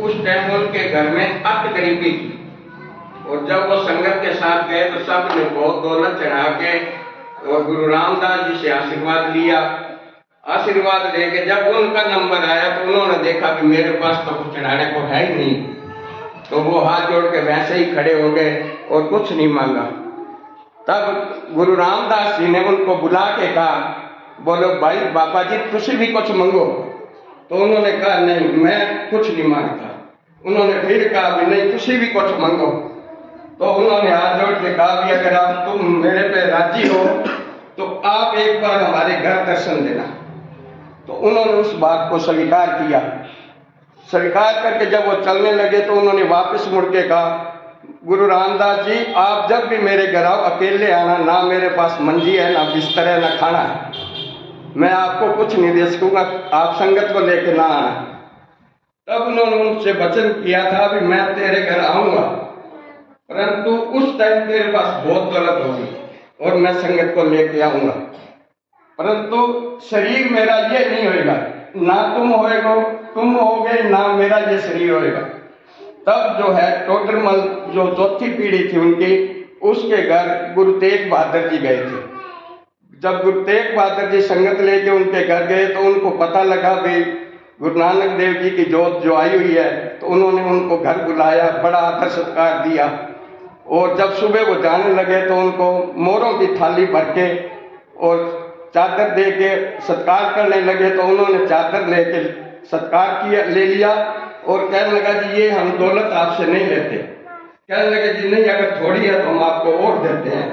उस टाइम उनके घर में अत गरीबी थी और जब वो संगत के साथ गए तो सब ने बहुत दौलत चढ़ा के और गुरु रामदास जी से आशीर्वाद लिया। आशीर्वाद लेके जब उनका नंबर आया तो उन्होंने देखा कि मेरे पास तो कुछ चढ़ाने को है ही नहीं, तो वो हाथ जोड़ के वैसे ही खड़े हो गए और कुछ नहीं मांगा। तब गुरु रामदास जी ने उनको बुला के कहा, बोलो भाई बाबा जी तुझे भी कुछ मांगो। तो उन्होंने कहा नहीं मैं कुछ नहीं मांगता। उन्होंने फिर कहा भी नहीं तुझे भी कुछ मांगो। तो उन्होंने हाथ जोड़ के कहा भी अगर आप तुम मेरे पे राजी हो तो आप एक बार हमारे घर दर्शन देना। तो उन्होंने उस बात को स्वीकार किया। स्वीकार करके जब वो चलने लगे तो उन्होंने वापस मुड़ के कहा, गुरु रामदास जी आप जब भी मेरे घर आओ अकेले आना, ना मेरे पास मंजी है, ना बिस्तर है, ना खाना है, मैं आपको कुछ नहीं दे सकूंगा, आप संगत को लेके ना आना। तब उन्होंने उनसे वचन किया था भी मैं तेरे घर आऊंगा, परंतु उस टाइम तेरे पास बहुत दौलत होगी और मैं संगत को लेके आऊंगा, परंतु शरीर मेरा ये नहीं होएगा, ना तुम होगे ना मेरा ये शरीर होएगा। तब जो है टोडरमल जो चौथी पीढ़ी थी उनकी, उसके घर गुरु तेग बहादुर जी गए थे। जब गुरु तेग बहादुर जी संगत लेके उनके घर गए तो उनको पता लगा भी गुरु नानक देव जी की जोत जो आई हुई है, तो उन्होंने उनको घर बुलाया, बड़ा आदर सत्कार दिया। और जब सुबह वो जाने लगे तो उनको मोरों की थाली भर के और चादर दे के सत्कार करने लगे। तो उन्होंने चादर लेके सत्कार किया, ले लिया और कहने लगा जी ये हम दौलत आपसे नहीं लेते। कहने लगे जी नहीं, अगर थोड़ी है तो हम आपको और देते हैं,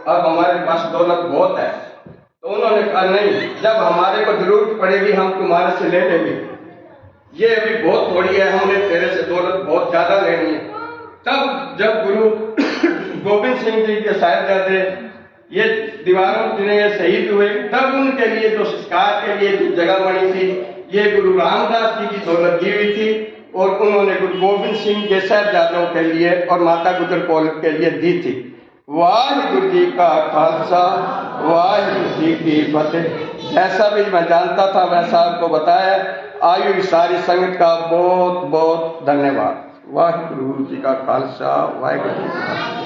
अब हमारे पास दौलत बहुत है। तो उन्होंने कहा नहीं, जब हमारे को जरूरत पड़ेगी हम तुम्हारे से ले लेंगे, ये अभी बहुत थोड़ी है, हमने तेरे से दौलत बहुत ज्यादा लेनी है। तब जब गुरु गोविंद सिंह जी के साहिबजादे ये दीवारों में शहीद हुए, तब उनके लिए जो संस्कार के लिए जो जगह बनी थी ये गुरु रामदास जी की दौलत दी हुई थी और उन्होंने गुरु गोविंद सिंह के साहिबजादों के लिए और माता गुजर कौर के लिए दी थी। वाहिगुरु जी का खालसा, वाहिगुरु जी की फतेह। जैसा भी मैं जानता था वैसा आपको बताया। आयु सारी संगत का बहुत बहुत धन्यवाद। वाहिगुरु जी का खालसा, वाहिगुरु जी का